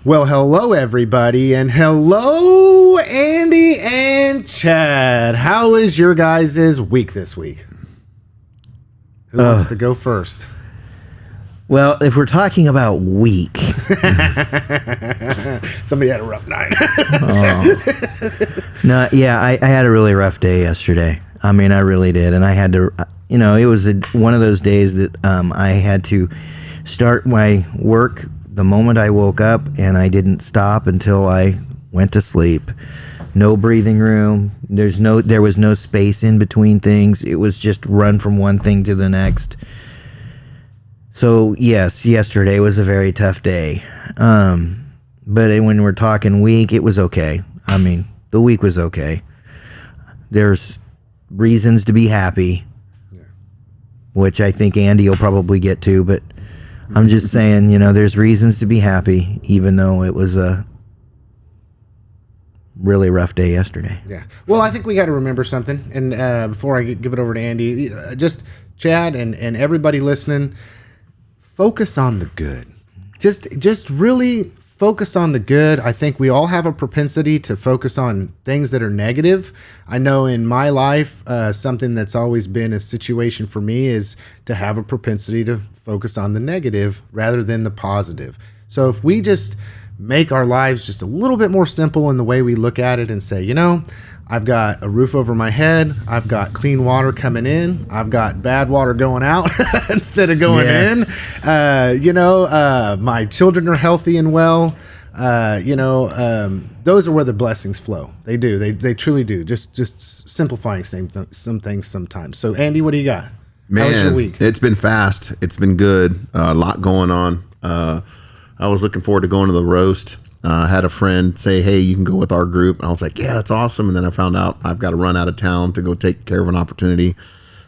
Well, hello, everybody, and hello, Andy and Chad. How is your guys' week this week? Who wants to go first? Well, if we're talking about week. Somebody had a rough night. No, yeah, I had a really rough day yesterday. I mean, I really did. And I had to, it was one of those days that I had to start my work the moment I woke up, and I didn't stop until I went to sleep. No breathing room. There was no space in between things. It was just run from one thing to the next. So yes, yesterday was a very tough day. But when we're talking week, it was okay. I mean, the week was okay. There's reasons to be happy, which I think Andy will probably get to, but I'm just saying, there's reasons to be happy, even though it was a really rough day yesterday. Yeah. Well, I think we got to remember something. And before I give it over to Andy, just Chad and everybody listening, focus on the good. Just really focus on the good. I think we all have a propensity to focus on things that are negative. I know in my life, something that's always been a situation for me is to have a propensity to focus on the negative rather than the positive. So if we just make our lives just a little bit more simple in the way we look at it and say, I've got a roof over my head. I've got clean water coming in. I've got bad water going out instead of going in. My children are healthy and well. Those are where the blessings flow. They do. They truly do. Just simplifying some things sometimes. So, Andy, what do you got? Man, how was your week? It's been fast. It's been good. A lot going on. I was looking forward to going to the roast. I had a friend say, hey, you can go with our group. And I was like, yeah, that's awesome. And then I found out I've got to run out of town to go take care of an opportunity.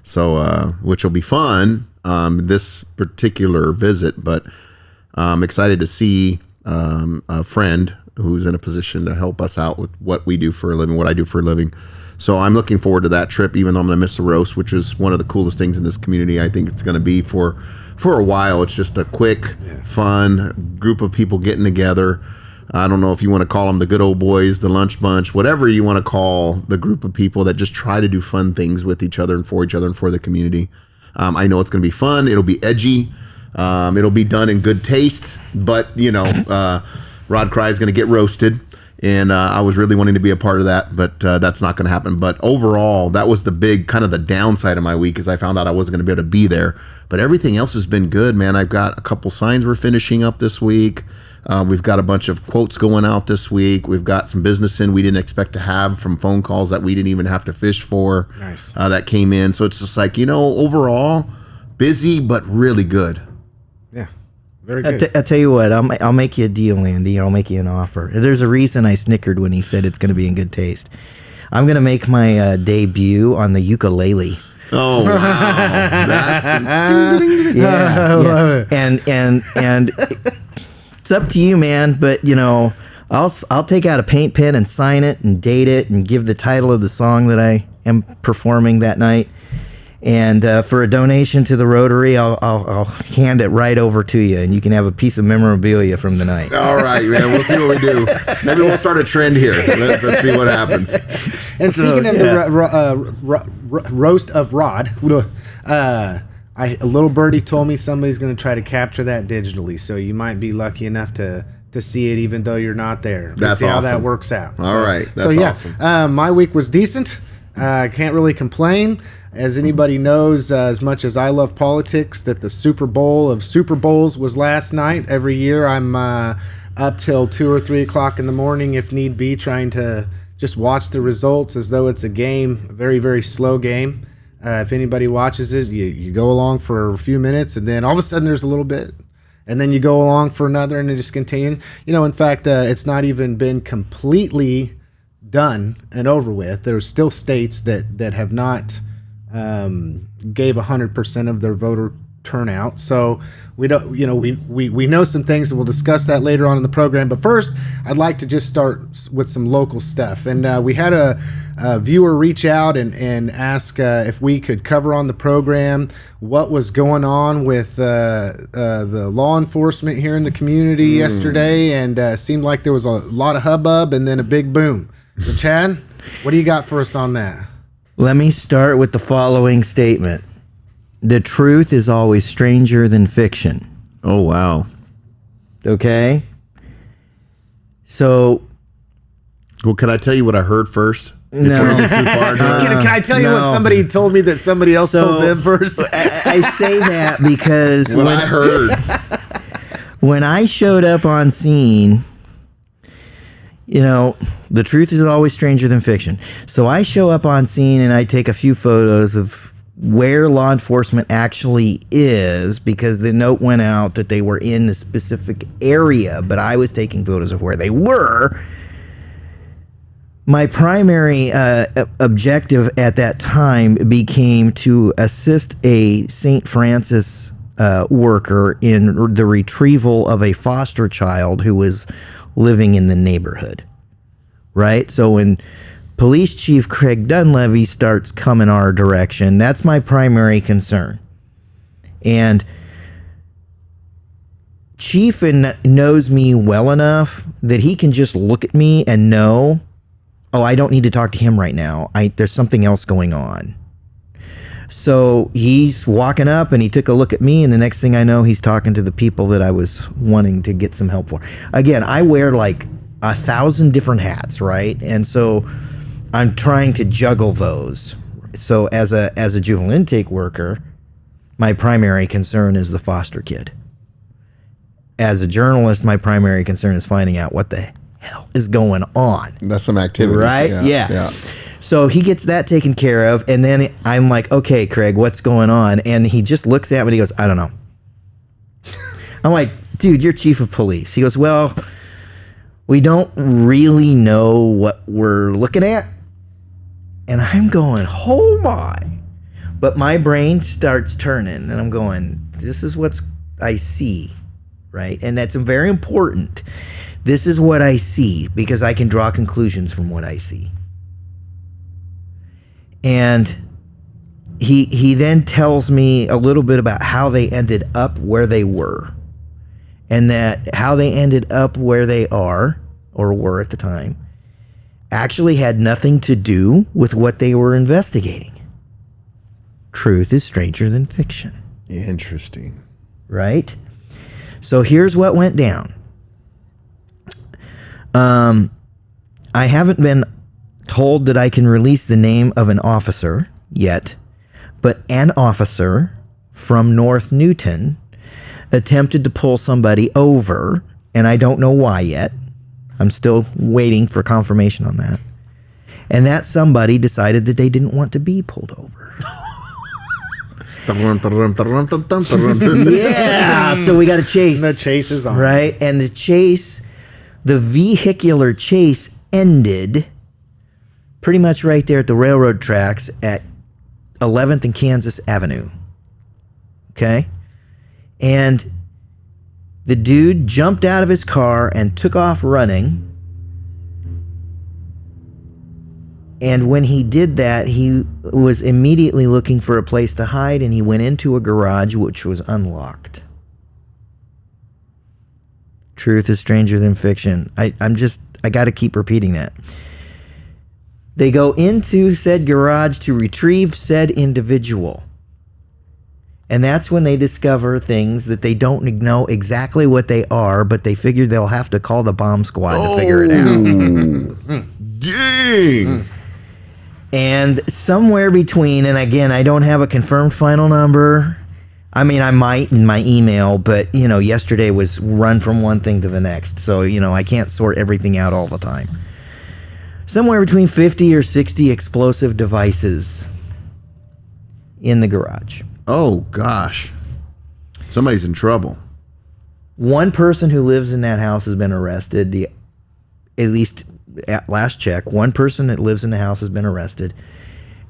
So, which will be fun, this particular visit. But I'm excited to see a friend who's in a position to help us out with what we do for a living, what I do for a living. So I'm looking forward to that trip, even though I'm going to miss the roast, which is one of the coolest things in this community. I think it's going to be for a while. It's just a quick, fun group of people getting together. I don't know if you want to call them the good old boys, the lunch bunch, whatever you want to call the group of people that just try to do fun things with each other and for each other and for the community. I know it's going to be fun. It'll be edgy. It'll be done in good taste. But, Rod Cry is going to get roasted. And I was really wanting to be a part of that, but that's not going to happen. But overall, that was the big kind of the downside of my week is I found out I wasn't going to be able to be there. But everything else has been good, man. I've got a couple signs we're finishing up this week. We've got a bunch of quotes going out this week. We've got some business in we didn't expect to have from phone calls that we didn't even have to fish for. Nice. That came in. So it's just like, overall, busy, but really good. Yeah. Very good. I'll tell you what, I'll make you a deal, Andy. I'll make you an offer. There's a reason I snickered when he said it's going to be in good taste. I'm going to make my debut on the ukulele. Oh, wow. That's I love it. And it's up to you, man. But, I'll take out a paint pen and sign it and date it and give the title of the song that I am performing that night. And for a donation to the Rotary, I'll hand it right over to you, and you can have a piece of memorabilia from the night. All right, man. We'll see what we do. Maybe we'll start a trend here. Let's see what happens. And speaking of the roast of Rod, a little birdie told me somebody's going to try to capture that digitally, so you might be lucky enough to see it even though you're not there. That's see awesome. How that works out. All right. That's awesome. My week was decent. I can't really complain. As anybody knows, as much as I love politics, that the Super Bowl of Super Bowls was last night. Every year I'm up till 2 or 3 o'clock in the morning, if need be, trying to just watch the results as though it's a game, a very, very slow game. If anybody watches it, you go along for a few minutes, and then all of a sudden there's a little bit. And then you go along for another, and it just continues. In fact, it's not even been completely done and over with. There's still states that have not gave 100% of their voter turnout. So we don't, we know some things, and we'll discuss that later on in the program. But first, I'd like to just start with some local stuff. And we had a viewer reach out and ask if we could cover on the program what was going on with the law enforcement here in the community yesterday, and seemed like there was a lot of hubbub and then a big boom. So Chad, what do you got for us on that? Let me start with the following statement. The truth is always stranger than fiction. Oh, wow. Okay? So... Well, can I tell you what I heard first? No. Too far down? Can I tell you what somebody told me that somebody else told them first? I say that because What I heard. when I showed up on scene, the truth is always stranger than fiction. So I show up on scene and I take a few photos of where law enforcement actually is, because the note went out that they were in the specific area, but I was taking photos of where they were. My primary objective at that time became to assist a St. Francis worker in the retrieval of a foster child who was living in the neighborhood, right? So when Police Chief Craig Dunleavy starts coming our direction, that's my primary concern. And Chief knows me well enough that he can just look at me and know, oh, I don't need to talk to him right now. There's something else going on. So he's walking up and he took a look at me, and the next thing I know, he's talking to the people that I was wanting to get some help for. Again, I wear like 1,000 different hats, right? And so I'm trying to juggle those. So as a juvenile intake worker, my primary concern is the foster kid. As a journalist, my primary concern is finding out what the hell is going on. That's some activity. Right? Yeah. So he gets that taken care of, and then I'm like, okay, Craig, what's going on? And he just looks at me and he goes, I don't know. I'm like, dude, you're chief of police. He goes, well, we don't really know what we're looking at. And I'm going, oh my. But my brain starts turning, and I'm going, this is what I see, right? And that's very important. This is what I see, because I can draw conclusions from what I see. And he then tells me a little bit about how they ended up where they were. And that how they ended up where they are, or were at the time, actually had nothing to do with what they were investigating. Truth is stranger than fiction. Interesting. Right? So here's what went down. I haven't been told that I can release the name of an officer yet, but an officer from North Newton attempted to pull somebody over, and I don't know why yet. I'm still waiting for confirmation on that. And that somebody decided that they didn't want to be pulled over. Yeah, so we got a chase. The chase is on. Right? And the vehicular chase ended pretty much right there at the railroad tracks at 11th and Kansas Avenue. Okay? And the dude jumped out of his car and took off running. And when he did that, he was immediately looking for a place to hide, and he went into a garage which was unlocked. Truth is stranger than fiction. I got to keep repeating that. They go into said garage to retrieve said individual. And that's when they discover things that they don't know exactly what they are, but they figure they'll have to call the bomb squad to figure it out. Dang. And somewhere between, and again, I don't have a confirmed final number. I mean, I might in my email, but, yesterday was run from one thing to the next. So, I can't sort everything out all the time. Somewhere between 50 or 60 explosive devices in the garage. Oh, gosh. Somebody's in trouble. One person who lives in that house has been arrested. At least at last check, one person that lives in the house has been arrested,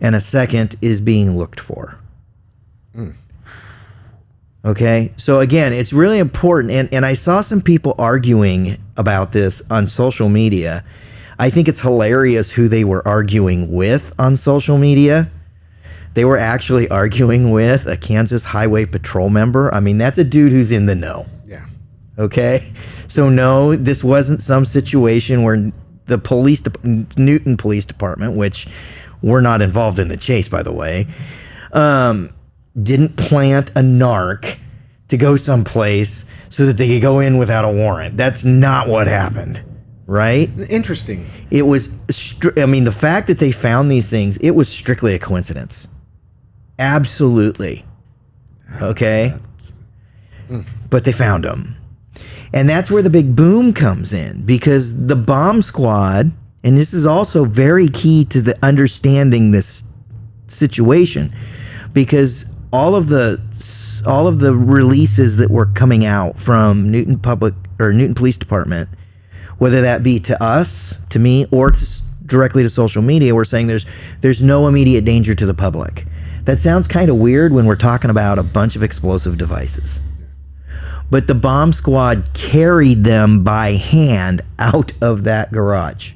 and a second is being looked for. Okay, so again, it's really important, and I saw some people arguing about this on social media. I think it's hilarious who they were arguing with on social media. They were actually arguing with a Kansas Highway Patrol member. I mean, that's a dude who's in the know. Yeah. Okay, so no, this wasn't some situation where the Newton Police Department, which we're not involved in the chase, by the way, didn't plant a narc to go someplace so that they could go in without a warrant. That's not what happened, right? Interesting. It was, the fact that they found these things, it was strictly a coincidence. Absolutely. Okay? But they found them. And that's where the big boom comes in, because the bomb squad, and this is also very key to the understanding this situation, because all of the releases that were coming out from Newton Police Department, whether that be to us, to me, or directly to social media, we're saying there's no immediate danger to the public. That sounds kind of weird when we're talking about a bunch of explosive devices. But the bomb squad carried them by hand out of that garage.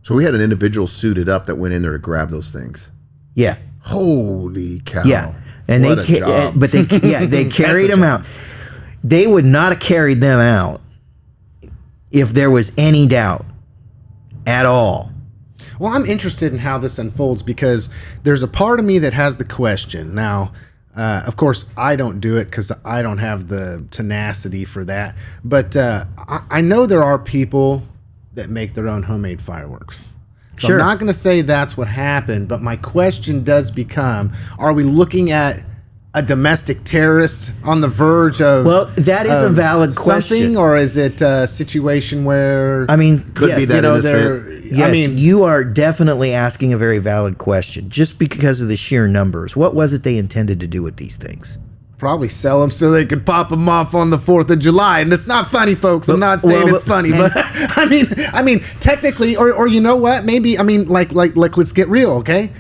So we had an individual suited up that went in there to grab those things. Yeah. Holy cow. Yeah. And what a job. But they carried them out. They would not have carried them out if there was any doubt at all. Well, I'm interested in how this unfolds, because there's a part of me that has the question. Now, of course, I don't do it because I don't have the tenacity for that. But I know there are people that make their own homemade fireworks. So Sure. I'm not going to say that's what happened, but my question does become, are we looking at a domestic terrorist on the verge of... Well, that is a valid question. Something, or is it a situation where... I mean, Could be that innocent. Yes, I mean, you are definitely asking a very valid question, just because of the sheer numbers. What was it they intended to do with these things? probably sell them so they could pop them off on the 4th of July. And it's not funny, folks. I'm not saying it's funny, but I mean, technically, or you know what? Maybe, I mean, like, let's get real, okay?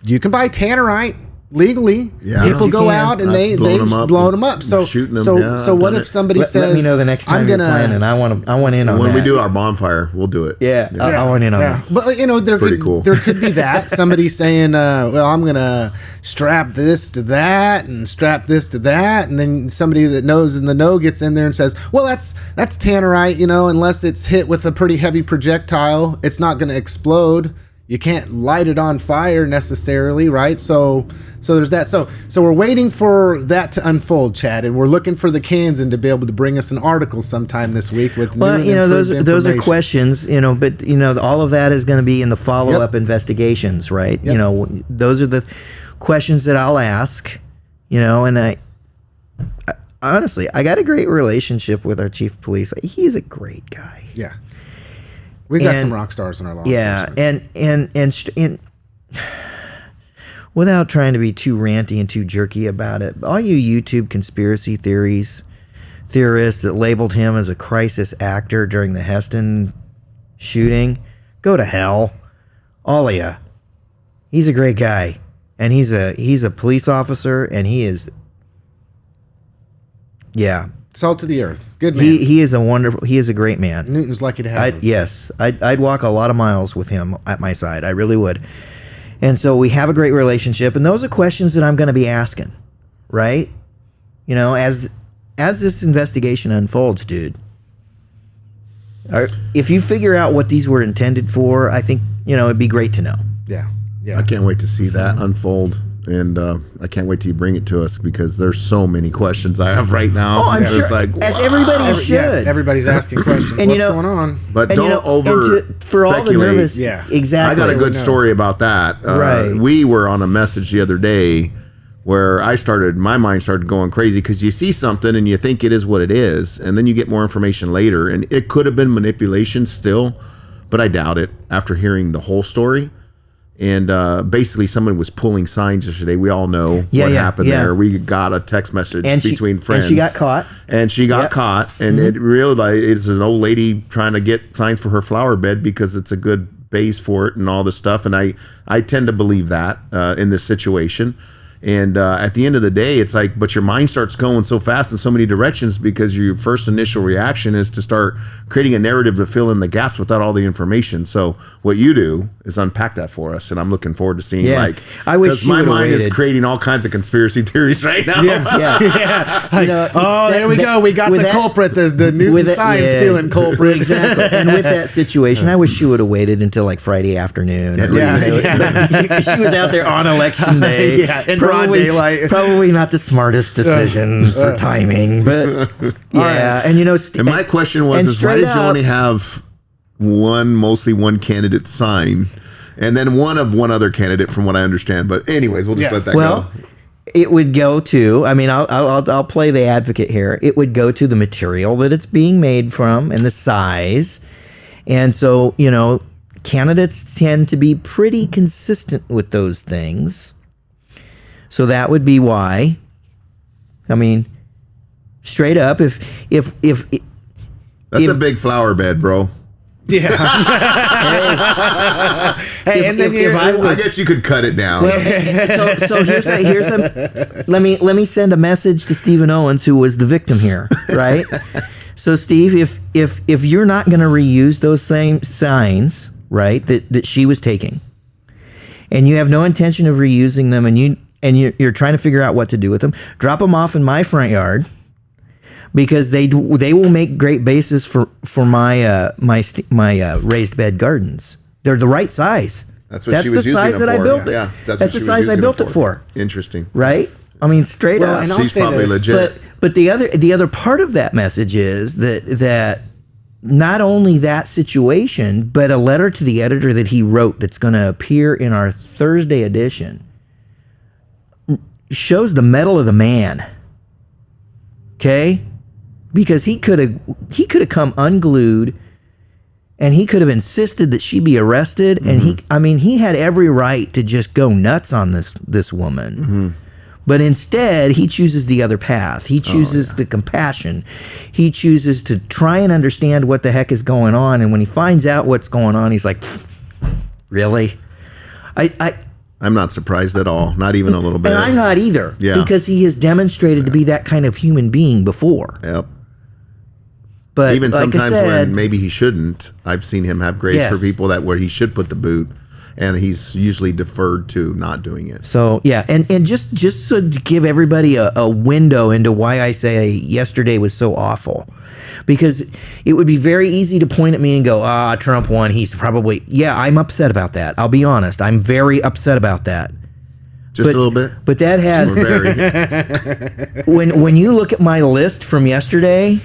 You can buy tannerite legally. Yeah. People You go can. out and they've blown them up. So, shooting them, so what if somebody says, let me know the next time you're planning. I want in on When that. we do our bonfire, we'll do it. Yeah, I want in on that. But you know, there pretty could, cool. there could be that somebody saying, "Well, I'm gonna strap this to that and strap this to that," and then somebody that knows in the know gets in there and says, "Well, that's tannerite, you know, unless it's hit with a pretty heavy projectile, it's not gonna explode. You can't light it on fire necessarily, right?" So there's that. So we're waiting for that to unfold, Chad, and we're looking for the Kansan to be able to bring us an article sometime this week with new and those improved are information. questions, but all of that is going to be in the follow-up investigations, right? Yep. Those are the questions that I'll ask, and I honestly, I got a great relationship with our chief of police. He's a great guy. Yeah. We got some rock stars in our law enforcement. and without trying to be too ranty and too jerky about it, all you YouTube conspiracy theorists that labeled him as a crisis actor during the Heston shooting, go to hell, all of you. He's a great guy, and he's a police officer, and he is, Salt to the earth. Good man. he is a great man. Newton's lucky to have him. Yes, I'd walk a lot of miles with him at my side. I really would. And so we have a great relationship, and those are questions that I'm going to be asking, right? As this investigation unfolds, dude. If you figure out what these were intended for, I think it'd be great to know. Yeah. I can't wait to see that unfold. And I can't wait till you bring it to us, because there's so many questions I have right now. Oh, I'm It's sure. like, As wow. everybody should. Everybody's asking questions. And What's going on? But And, don't over for all the speculate. nervous. Yeah. Exactly. I got a good know. story about that. Right. We were on a message the other day where my mind started going crazy, because you see something and you think it is what it is, and then you get more information later, and it could have been manipulation still, but I doubt it after hearing the whole story. And basically, someone was pulling signs yesterday. We all know what happened there. We got a text message between friends. And she got caught. And she got caught. And it really is an old lady trying to get signs for her flower bed because it's a good base for it and all this stuff. And I tend to believe that in this situation. And at the end of the day, it's like, but your mind starts going so fast in so many directions because your first initial reaction is to start creating a narrative to fill in the gaps without all the information. So what you do is unpack that for us, and I'm looking forward to seeing I wish my mind is creating all kinds of conspiracy theories right now. There we go. We got the culprit, the new science stealing culprit. Exactly. And with that situation, I wish she would have waited until like Friday afternoon. She was out there on election day. In broad daylight. Probably not the smartest decision for timing, but and and my question was, why did you only have mostly one candidate sign, and then one other candidate, from what I understand? But anyways, we'll just let that go. It would go to, I mean, I'll play the advocate here. It would go to the material that it's being made from and the size. And so, candidates tend to be pretty consistent with those things. So that would be why. I mean, straight up, if that's a big flower bed, bro. Yeah. Hey, I guess you could cut it down. So here's a let me send a message to Stephen Owens, who was the victim here, right? So Steve, if you're not going to reuse those same signs, right, that she was taking, and you have no intention of reusing them, and you're trying to figure out what to do with them, drop them off in my front yard. Because they will make great bases for my raised bed gardens. They're the right size. That's what she was using them for. That's the size I built it for. Interesting, right? I mean, straight up. And she's probably legit. But the other part of that message is that not only that situation, but a letter to the editor that he wrote that's going to appear in our Thursday edition shows the mettle of the man. Okay. Because he could have come unglued, and he could have insisted that she be arrested, and he had every right to just go nuts on this woman. But instead, he chooses the other path. He chooses the compassion. He chooses to try and understand what the heck is going on, and when he finds out what's going on, he's like, "Really?" I'm not surprised at all, not even a little bit. And I'm not either, because he has demonstrated to be that kind of human being before. Yep. But even like sometimes I said, when maybe he shouldn't, I've seen him have grace for people where he should put the boot, and he's usually deferred to not doing it. So and just so to give everybody a window into why I say yesterday was so awful, because it would be very easy to point at me and go, Trump won. He's probably I'm upset about that. I'll be honest, I'm very upset about that. Just a little bit. But that has when you look at my list from yesterday,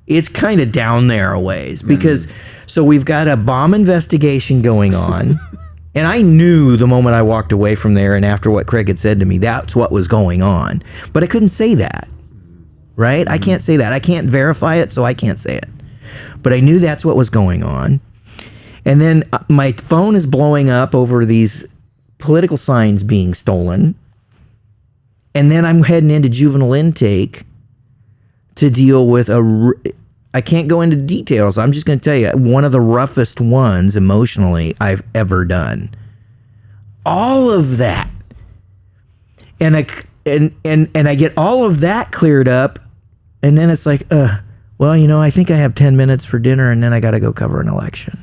it's kind of down there a ways, because so we've got a bomb investigation going on, and I knew the moment I walked away from there and after what Craig had said to me, that's what was going on. But I couldn't say that, right? I can't say that. I can't verify it, so I can't say it. But I knew that's what was going on. And then my phone is blowing up over these political signs being stolen. And then I'm heading into juvenile intake to deal with I can't go into details. I'm just going to tell you, one of the roughest ones emotionally I've ever done. All of that. And I get all of that cleared up, and then it's like, I think I have 10 minutes for dinner, and then I got to go cover an election.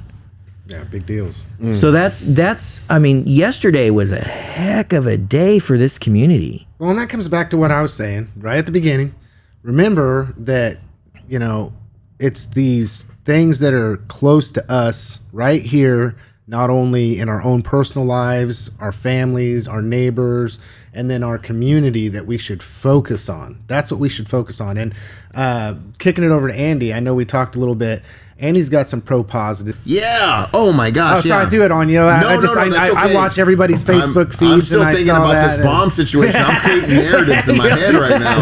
Yeah, big deals. So that's I mean, yesterday was a heck of a day for this community. Well, and that comes back to what I was saying right at the beginning. Remember that, it's these things that are close to us right here, not only in our own personal lives, our families, our neighbors, and then our community, that we should focus on. That's what we should focus on. And kicking it over to Andy, I know we talked a little bit. Andy's got some pro-positive. Yeah. Oh my gosh. Oh, sorry, I threw it on you. I watch everybody's Facebook feeds. I'm still thinking about this bomb situation. I'm creating narratives in my head right now.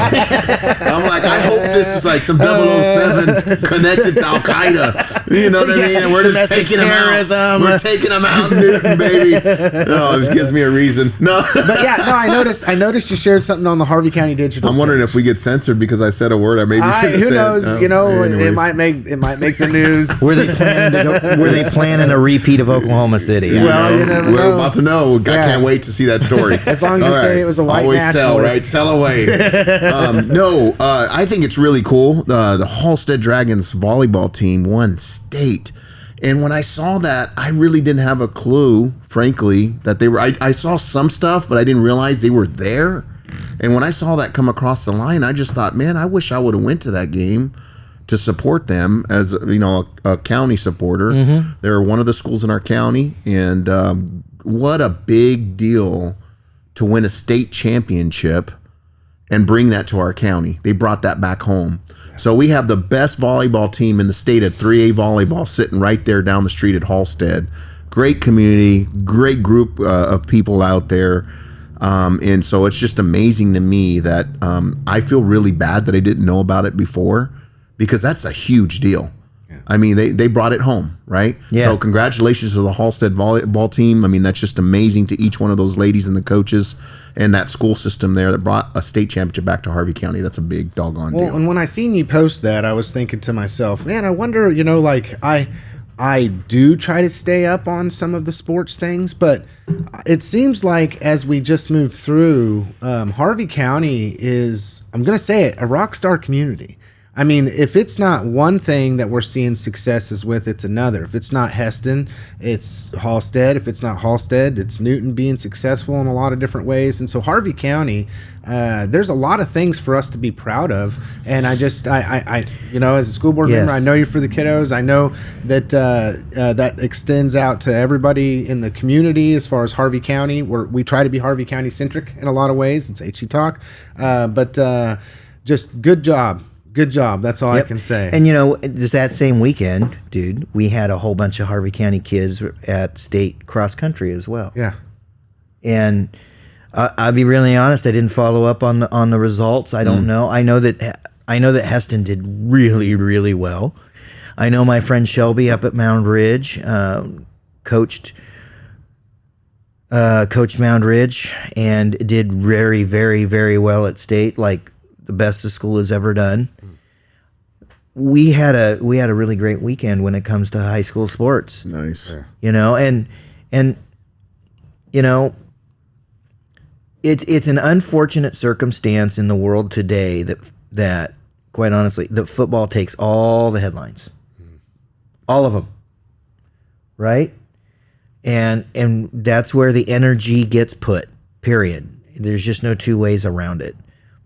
I'm like, I hope this is like some 007 connected to Al Qaeda. You know what I mean? And we're just taking them out. We're taking them out, Newton, baby. No, it just gives me a reason. No. But yeah, no, I noticed you shared something on the Harvey County Digital. I'm wondering if we get censored because I said a word I maybe shouldn't have said. Who knows? It might make the news. news. Were they planning a repeat of Oklahoma City? Well, you never We're know. about to know. I can't wait to see that story. As long as you say it was a white Always sell, nationalist. right? Sell away. I think it's really cool. The Halstead Dragons volleyball team won state. And when I saw that, I really didn't have a clue, frankly, that they were. I saw some stuff, but I didn't realize they were there. And when I saw that come across the line, I just thought, man, I wish I would have went to that game to support them as, you know, a county supporter. Mm-hmm. They're one of the schools in our county. And what a big deal to win a state championship and bring that to our county. They brought that back home. So we have the best volleyball team in the state at 3A volleyball sitting right there down the street at Halstead. Great community, great group of people out there. And so it's just amazing to me that I feel really bad that I didn't know about it before, because that's a huge deal. Yeah. I mean, they brought it home, right? Yeah. So congratulations to the Halstead volleyball team. I mean, that's just amazing to each one of those ladies and the coaches and that school system there that brought a state championship back to Harvey County. That's a big doggone deal. Well, and when I seen you post that, I was thinking to myself, man, I wonder, you know, like I do try to stay up on some of the sports things, but it seems like as we just move through, Harvey County is, I'm going to say it, a rock star community. I mean, if it's not one thing that we're seeing successes with, it's another. If it's not Heston, it's Halstead. If it's not Halstead, it's Newton being successful in a lot of different ways. And so Harvey County, there's a lot of things for us to be proud of. And I you know, as a school board member, I know you're for the kiddos. I know that that extends out to everybody in the community as far as Harvey County. We try to be Harvey County centric in a lot of ways. It's HCTALK. But just good job. Good job. That's all I can say. And, you know, just that same weekend, dude, we had a whole bunch of Harvey County kids at state cross country as well. Yeah. And I'll be really honest, I didn't follow up on the results. I don't know. I know that Heston did really, really well. I know my friend Shelby up at Mound Ridge coached Mound Ridge and did very, very, very well at state, like the best the school has ever done. We had a really great weekend when it comes to high school sports. Nice. You know, and you know, it's an unfortunate circumstance in the world today that quite honestly, that football takes all the headlines. All of them. Right? And that's where the energy gets put. Period. There's just no two ways around it.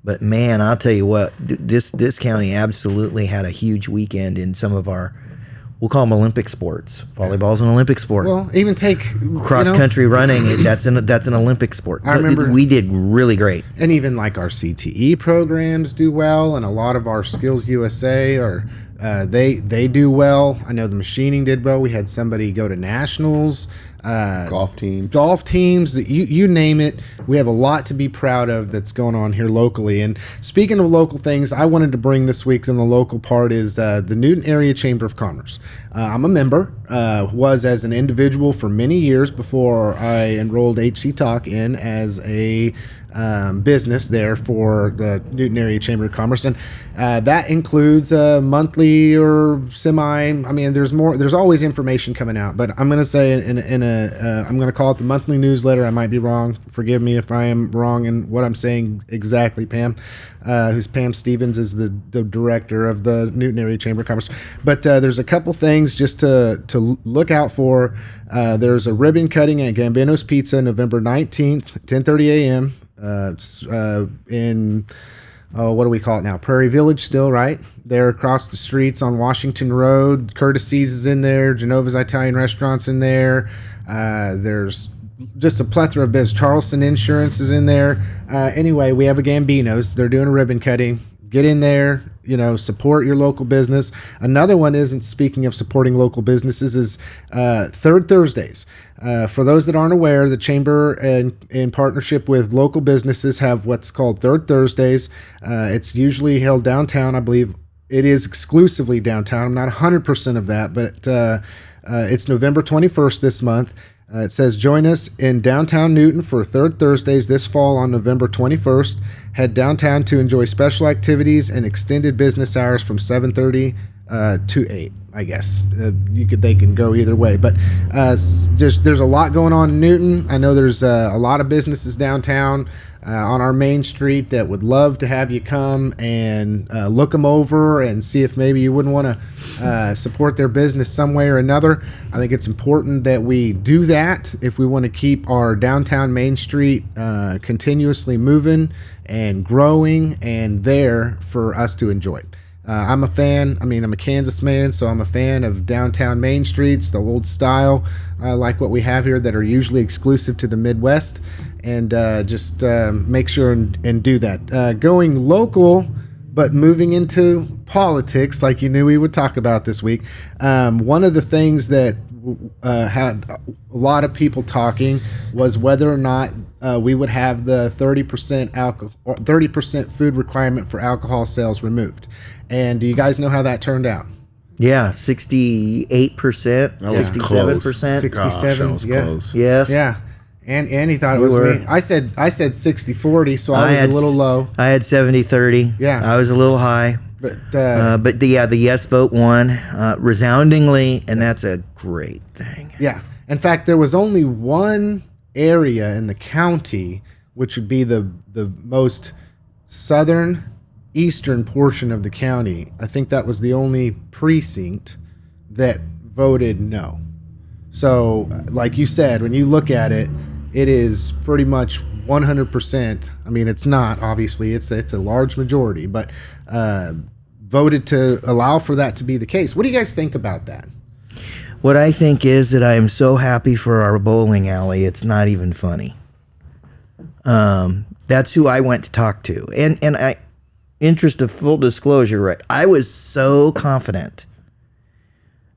But man, I'll tell you what, this county absolutely had a huge weekend in some of our, we'll call them Olympic sports. Volleyball's an Olympic sport. Well, even take cross country running. That's an Olympic sport. I remember we did really great. And even like our CTE programs do well, and a lot of our Skills USA are they do well. I know the machining did well. We had somebody go to nationals. Golf teams, that you name it. We have a lot to be proud of that's going on here locally. And speaking of local things, I wanted to bring this week in the local part is the Newton Area Chamber of Commerce. I'm a member, was as an individual for many years before I enrolled HCTALK in as a business there for the Newton Area Chamber of Commerce, and that includes monthly or semi. I mean, there's more. There's always information coming out, but I'm going to say I'm going to call it the monthly newsletter. I might be wrong. Forgive me if I am wrong in what I'm saying exactly, Pam. Who's Pam Stevens is the director of the Newton Area Chamber of Commerce. But there's a couple things just to look out for. There's a ribbon cutting at Gambino's Pizza November 19th, 10:30 a.m. In what do we call it now? Prairie Village still, right? They're across the streets on Washington Road. Curtis's is in there. Genova's Italian Restaurant's in there. There's just a plethora of business. Charleston Insurance is in there. Anyway, we have a Gambino's. They're doing a ribbon cutting. Get in there, support your local business. Another one isn't, speaking of supporting local businesses, is Third Thursdays. For those that aren't aware, the Chamber, in partnership with local businesses, have what's called Third Thursdays. It's usually held downtown. I believe it is exclusively downtown. I'm not 100% of that, but it's November 21st this month. It says, join us in downtown Newton for Third Thursdays this fall on November 21st. Head downtown to enjoy special activities and extended business hours from 7:30 to 8, I guess. They can go either way, but just there's a lot going on in Newton. I know there's a lot of businesses downtown on our main street that would love to have you come and look them over and see if maybe you wouldn't want to support their business some way or another. I think it's important that we do that if we want to keep our downtown Main Street continuously moving and growing and there for us to enjoy. I'm a fan. I mean, I'm a Kansas man, so I'm a fan of downtown Main Streets, the old style, like what we have here that are usually exclusive to the Midwest. And just make sure and do that. Going local, but moving into politics, like you knew we would talk about this week. One of the things that had a lot of people talking was whether or not we would have the 30% alcohol or 30% food requirement for alcohol sales removed. And do you guys know how that turned out? Yeah, 68%, 67%. 67, Gosh, that was yeah. close. Yes. Yeah. And Andy thought it was me. I said 60-40, so I was a little low. I had 70-30. Yeah. I was a little high. But the yes vote won resoundingly, and that's a great thing. yeah. In fact, there was only one area in the county, which would be the most southern eastern portion of the county. I think that was the only precinct that voted no. So, like you said, when you look at it, it is pretty much 100%. I mean, it's not, obviously, it's a large majority, but voted to allow for that to be the case. What do you guys think about that? What I think is that I am so happy for our bowling alley, it's not even funny. That's who I went to talk to. And I, interest of full disclosure, right, I was so confident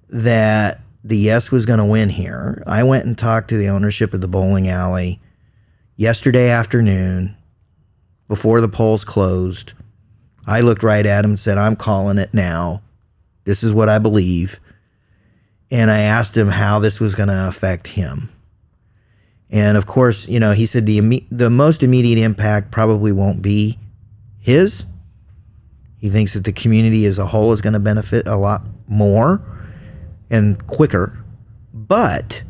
that the yes was going to win here. I went and talked to the ownership of the bowling alley yesterday afternoon before the polls closed. I looked right at him and said, I'm calling it now. This is what I believe. And I asked him how this was going to affect him. And of course, you know, he said the most immediate impact probably won't be his. He thinks that the community as a whole is going to benefit a lot more and quicker. But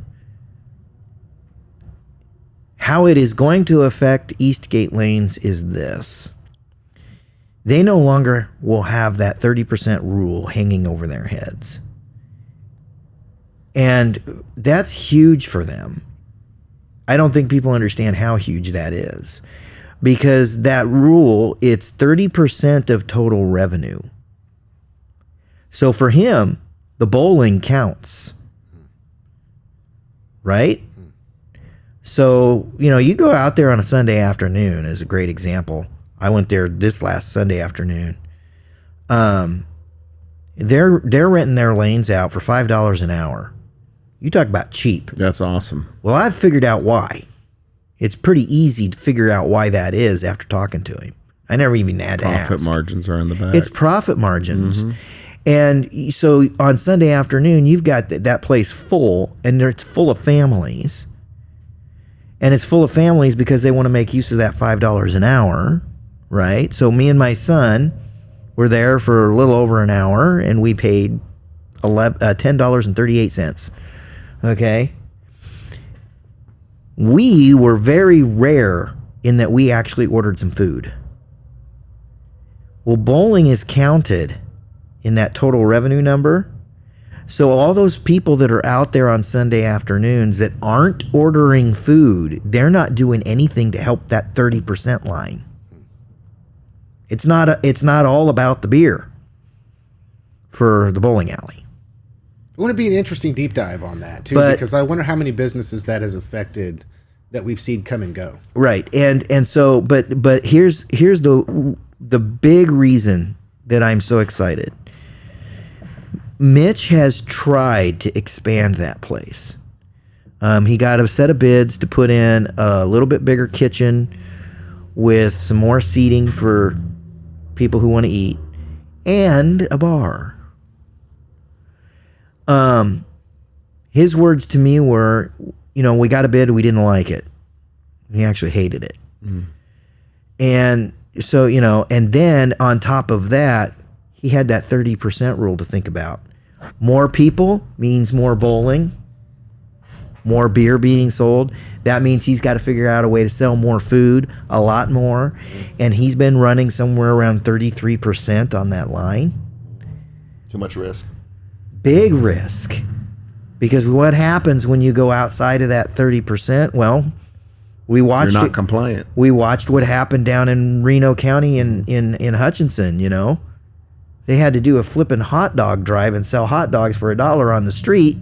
how it is going to affect Eastgate lanes is this. They no longer will have that 30% rule hanging over their heads. And that's huge for them. I don't think people understand how huge that is. Because that rule, it's 30% of total revenue. So for him, the bowling counts. Right? So, you know, you go out there on a Sunday afternoon is a great example. I went there this last Sunday afternoon. They're renting their lanes out for $5 an hour. You talk about cheap. That's awesome. Well, I've figured out why. It's pretty easy to figure out why that is after talking to him. I never even had to ask. Profit margins are in the back. It's profit margins. Mm-hmm. And so on Sunday afternoon, you've got that place full, and it's full of families. And it's full of families because they want to make use of that $5 an hour, right? So me and my son were there for a little over an hour, and we paid $10.38. Okay? We were very rare in that we actually ordered some food. Well, bowling is counted in that total revenue number. So all those people that are out there on Sunday afternoons that aren't ordering food, they're not doing anything to help that 30% line. It's not all about the beer for the bowling alley. It would be an interesting deep dive on that too, because I wonder how many businesses that has affected that we've seen come and go. Right, and so, but here's the big reason that I'm so excited. Mitch has tried to expand that place. He got a set of bids to put in a little bit bigger kitchen with some more seating for people who want to eat and a bar. His words to me were, you know, we got a bid, we didn't like it. We actually hated it. Mm. And so, you know, and then on top of that, he had that 30% rule to think about. More people means more bowling, more beer being sold. That means he's got to figure out a way to sell more food, a lot more. And he's been running somewhere around 33% on that line. Too much risk. Big risk. Because what happens when you go outside of that 30%? Well, we watched You're not compliant. We watched what happened down in Reno County in Hutchinson, you know. They had to do a flipping hot dog drive and sell hot dogs for $1 on the street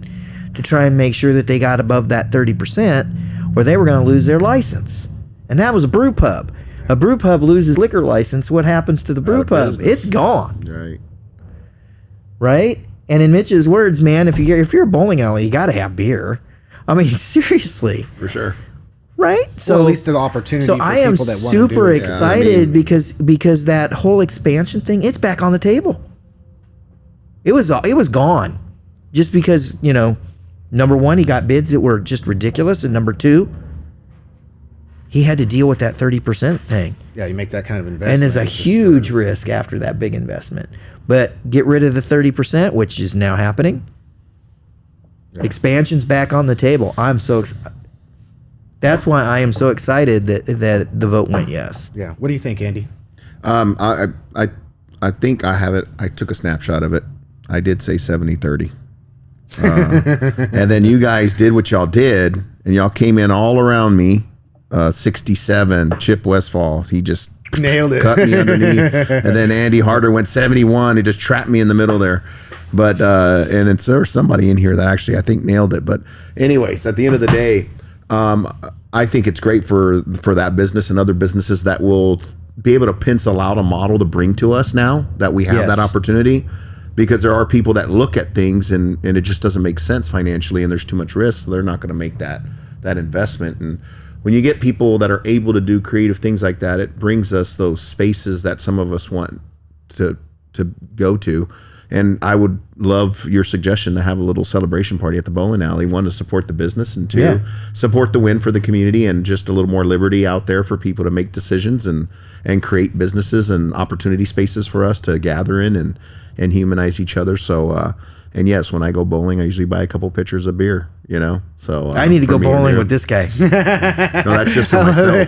to try and make sure that they got above that 30%, or they were going to lose their license. And that was a brew pub. A brew pub loses liquor license. What happens to the brew pub? business. It's gone. Right. Right? And in Mitch's words, man, if you're a bowling alley, you got to have beer. I mean, seriously. For sure. Right? So Well, at least the opportunity So for I am people that want to do super it. excited I mean- because that whole expansion thing, it's back on the table. It was gone. Just because, you know, number one, he got bids that were just ridiculous, and number two, he had to deal with that 30% thing. Yeah, you make that kind of investment. And there's a it's just huge risk after that big investment. But get rid of the 30%, which is now happening. Yeah. Expansion's back on the table. That's why I am so excited that the vote went yes. Yeah. What do you think, Andy? I think I have it. I took a snapshot of it. I did say 70-30. And then you guys did what y'all did, and y'all came in all around me. 67, Chip Westfall. He just Nailed it. cut me underneath. And then Andy Harder went 71. He just trapped me in the middle there. But and there was somebody in here that actually I think nailed it. But anyways, at the end of the day, I think it's great for that business and other businesses that will be able to pencil out a model to bring to us now that we have that opportunity. Because there are people that look at things and it just doesn't make sense financially, and there's too much risk, so they're not going to make that investment. And when you get people that are able to do creative things like that, it brings us those spaces that some of us want to go to. And I would love your suggestion to have a little celebration party at the bowling alley. One, to support the business, and two, support the win for the community, and just a little more liberty out there for people to make decisions and create businesses and opportunity spaces for us to gather in and humanize each other. So, and yes, when I go bowling, I usually buy a couple pitchers of beer, you know. So I need to for go me and bowling you. with this guy. No, that's just for myself.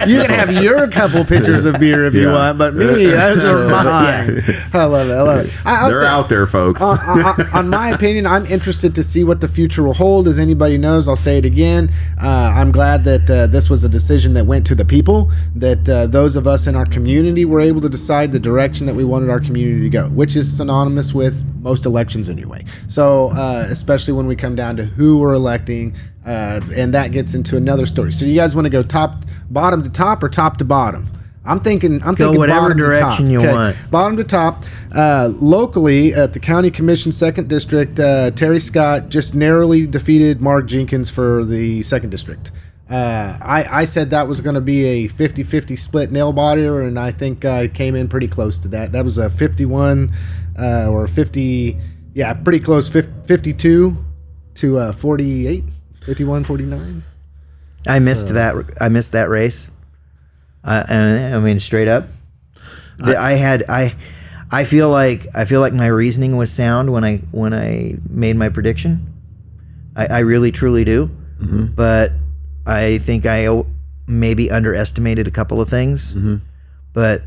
You can have your couple pitchers of beer if you want, but me, those are mine. I love it. I love it. They're out there, folks. On my opinion, I'm interested to see what the future will hold. As anybody knows, I'll say it again. I'm glad that this was a decision that went to the people, that those of us in our community were able to decide the direction that we wanted our community to go, which is synonymous with most elections anyway. So especially when we come down to who we're electing, and that gets into another story. So you guys want to go bottom to top or top to bottom? I'm thinking whatever bottom direction to top. you want. Bottom to top. Locally at the County Commission 2nd District, Terry Scott just narrowly defeated Mark Jenkins for the 2nd District. I said that was going to be a 50-50 split nail biter, and I think I came in pretty close to that. That was a 51 or 50, pretty close, 52 to 48, 51, 49. I missed that race. I mean, straight up, I feel like my reasoning was sound when I made my prediction. I really truly do, but I think I maybe underestimated a couple of things. But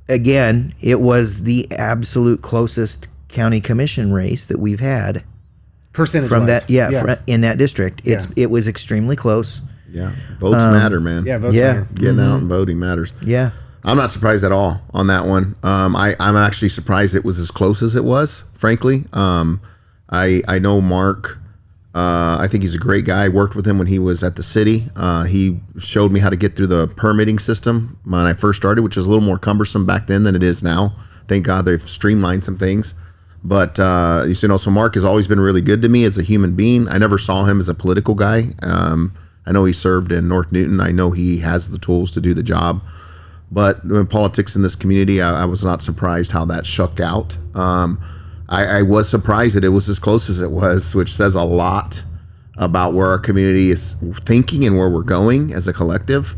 again, it was the absolute closest county commission race that we've had. Percentage From wise. that, in that district, it was extremely close. Yeah, votes matter, man. Yeah, votes matter. Getting out and voting matters. Yeah. I'm not surprised at all on that one. I'm actually surprised it was as close as it was, frankly. I know Mark. I think he's a great guy. I worked with him when he was at the city. He showed me how to get through the permitting system when I first started, which was a little more cumbersome back then than it is now. Thank God they've streamlined some things. But, so Mark has always been really good to me as a human being. I never saw him as a political guy. I know he served in North Newton. I know he has the tools to do the job. But in politics in this community, I was not surprised how that shook out. I was surprised that it was as close as it was, which says a lot about where our community is thinking and where we're going as a collective.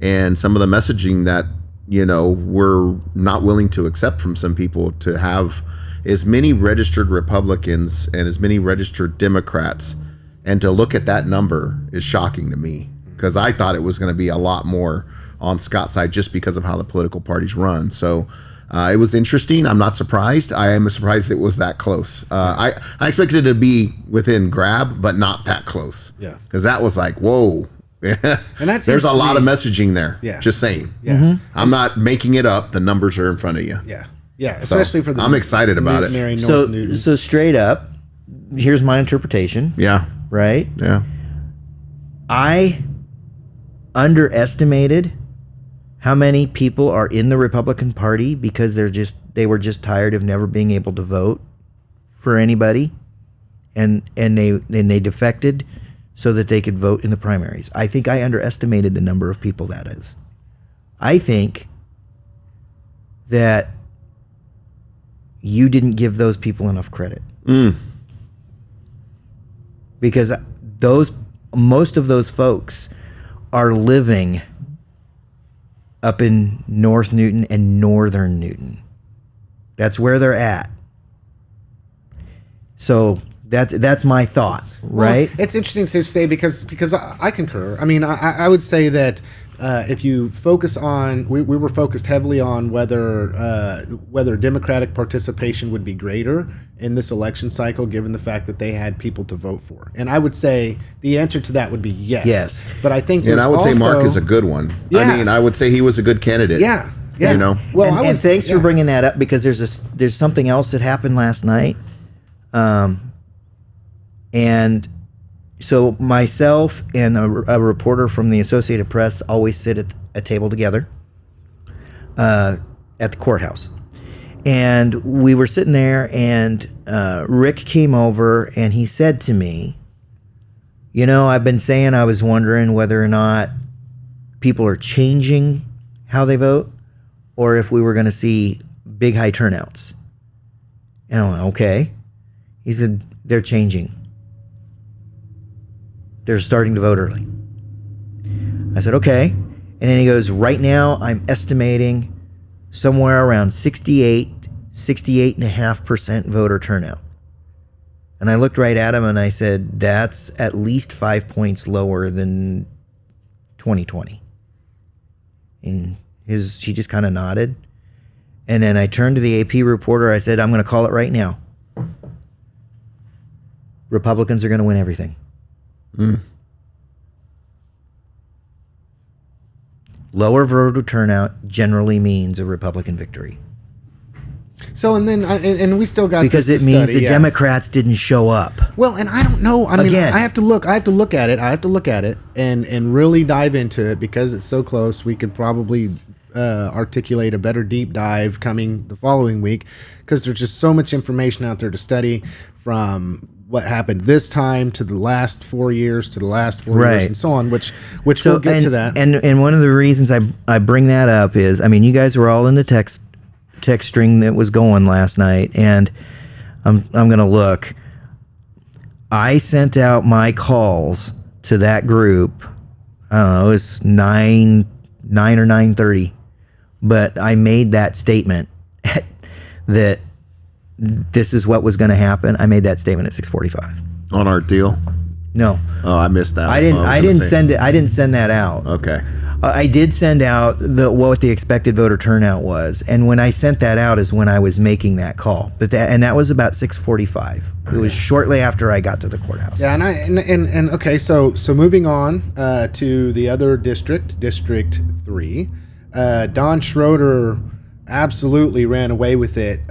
And some of the messaging that we're not willing to accept from some people to have as many registered Republicans and as many registered Democrats. And to look at that number is shocking to me, because I thought it was going to be a lot more on Scott's side just because of how the political parties run. So it was interesting. I'm not surprised. I am surprised it was that close. I expected it to be within grab, but not that close. Yeah. Because that was like, whoa. And that There's seems a to lot be- of messaging there. Yeah. Just saying. Yeah. I'm not making it up. The numbers are in front of you. Yeah. Yeah. So, Especially for the I'm excited about it. Newtonary North So Newton. so straight up, here's my interpretation. Yeah. Right? Yeah. I underestimated how many people are in the Republican Party because they were just tired of never being able to vote for anybody, and they defected so that they could vote in the primaries. I think I underestimated the number of people that is. I think that you didn't give those people enough credit. Because most of those folks are living up in North Newton and Northern Newton. That's where they're at. So that's my thought, right? Well, it's interesting to say because I concur. I mean, I would say that if you focus on, we were focused heavily on whether Democratic participation would be greater in this election cycle, given the fact that they had people to vote for. And I would say the answer to that would be yes. Yes. But I think And there's I would say Mark also- is a good one. Yeah. I mean, I would say he was a good candidate. Yeah. Yeah. Well, and thanks for bringing that up, because there's something else that happened last night. And so myself and a reporter from the Associated Press always sit at a table together at the courthouse. And we were sitting there, and Rick came over, and he said to me, I've been saying I was wondering whether or not people are changing how they vote, or if we were going to see big high turnouts. And I went, okay. He said, they're changing. They're starting to vote early. I said, okay. And then he goes, right now I'm estimating somewhere around 68.5% voter turnout. And I looked right at him and I said, that's at least 5 points lower than 2020. And she just kind of nodded. And then I turned to the AP reporter. I said, I'm going to call it right now. Republicans are going to win everything. Lower voter turnout generally means a Republican victory. So and then and we still got Because this it to means study, the Democrats didn't show up. Well, and I don't know. I mean, Again. I have to look at it and really dive into it, because it's so close. We could probably articulate a better deep dive coming the following week, because there's just so much information out there to study, from what happened this time to the last 4 years to the last 4 years and so on, which we'll get to that. And one of the reasons I bring that up is, I mean, you guys were all in the text string that was going last night, and I'm going to look. I sent out my calls to that group. I don't know, it was 9 or 9:30, but I made that statement that this is what was going to happen. I made that statement at 6:45. On our deal. No, Oh, I missed that. I didn't. Oh, was I gonna didn't say. send it. I didn't send that out. Okay. I did send out what the expected voter turnout was, and when I sent that out is when I was making that call. But that was about 6:45. It was shortly after I got to the courthouse. Yeah, and okay, so moving on to the other district, District 3, Don Schroeder absolutely ran away with it,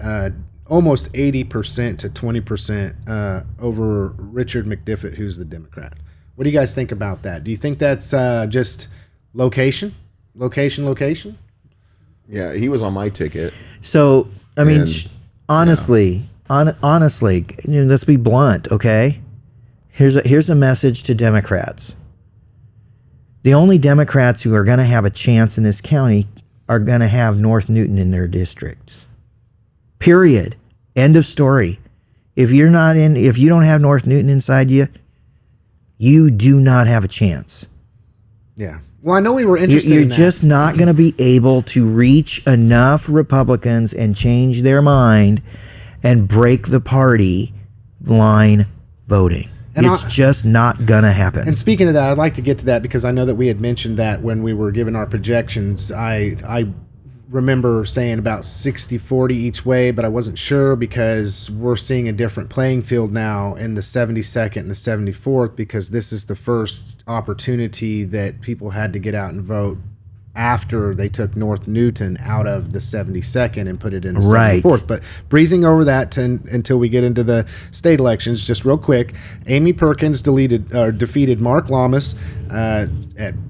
almost 80% to 20% over Richard McDiffett, who's the Democrat. What do you guys think about that? Do you think that's just location? Yeah, he was on my ticket. So I mean, And- honestly, let's be blunt, okay? Here's a message to Democrats. The only Democrats who are going to have a chance in this county are going to have North Newton in their districts. Period. End of story. If you don't have North Newton inside you, you do not have a chance. Yeah. Well, I know we were interested You're in that. just not going to be able to reach enough Republicans and change their mind and break the party line voting. And it's just not going to happen. And speaking of that, I'd like to get to that because I know that we had mentioned that when we were given our projections. I remember saying about 60-40 each way, but I wasn't sure because we're seeing a different playing field now in the 72nd and the 74th, because this is the first opportunity that people had to get out and vote after they took North Newton out of the 72nd and put it in the 74th. But breezing over that until we get into the state elections, just real quick, Amy Perkins defeated Mark Lamas at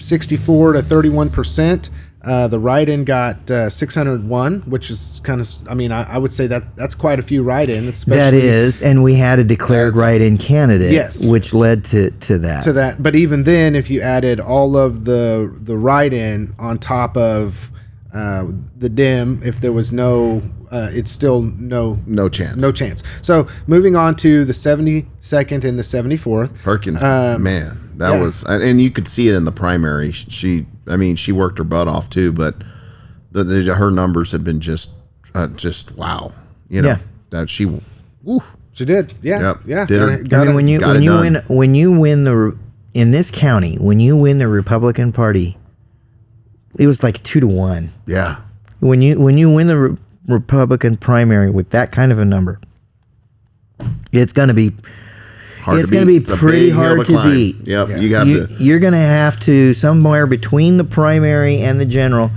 64 to 31%. The write-in got 601, which is kind of, I mean, I would say that's quite a few write-ins. That is, and we had a declared write-in candidate, yes, which led to that. To that, but even then, if you added all of the write-in on top of the dim, if there was no, it's still no chance. So moving on to the 72nd and the 74th. Perkins, man, that was, and you could see it in the primary. She worked her butt off too, but her numbers have been just wow. You know that she did. Yeah. Did her. When you win in this county, when you win the Republican Party, it was like 2-1. Yeah. When you win the Republican primary with that kind of a number, it's going to be pretty hard to beat. Yep. Yes. You're going to have to, somewhere between the primary and the general,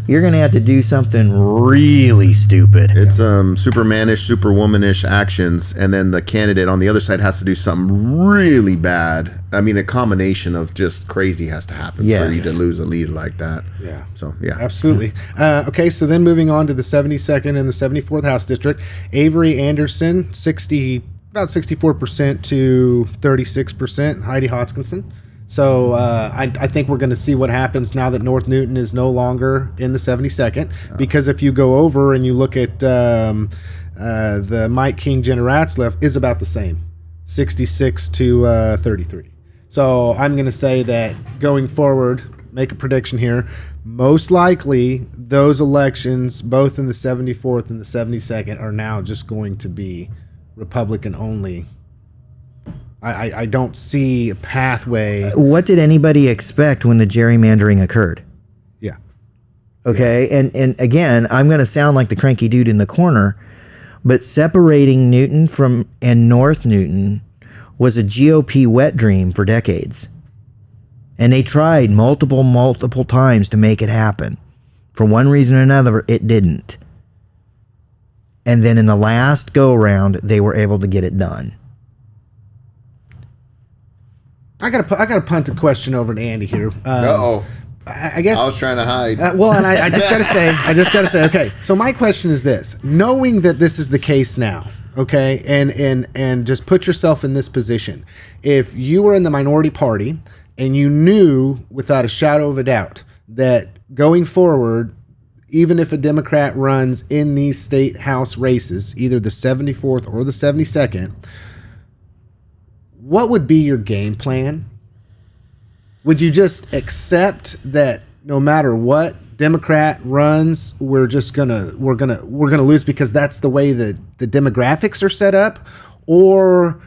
you're going to have to do something really stupid. It's supermanish, superwomanish actions, and then the candidate on the other side has to do something really bad. I mean, a combination of just crazy has to happen for you to lose a lead like that. Yeah. So, yeah. Absolutely. Okay, so then moving on to the 72nd and the 74th House District, Avery Anderson, about 64% to 36%, Heidi Hodgkinson. So I think we're going to see what happens now that North Newton is no longer in the 72nd, because if you go over and you look at the Mike King Jenna Ratzlaff is about the same, 66 to 33. So I'm going to say that going forward, make a prediction here, most likely those elections, both in the 74th and the 72nd, are now just going to be Republican only. I don't see a pathway. What did anybody expect when the gerrymandering occurred? Yeah. Okay, yeah. And again, I'm going to sound like the cranky dude in the corner, but separating Newton and North Newton was a GOP wet dream for decades. And they tried multiple times to make it happen. For one reason or another, it didn't. And then in the last go-around, they were able to get it done. I gotta punt a question over to Andy here. I guess I was trying to hide. And I just gotta say, okay. So my question is this: knowing that this is the case now, okay, and just put yourself in this position. If you were in the minority party and you knew without a shadow of a doubt that going forward, even if a Democrat runs in these state house races, either the 74th or the 72nd, what would be your game plan? Would you just accept that no matter what Democrat runs, we're gonna lose because that's the way that the demographics are set up? Or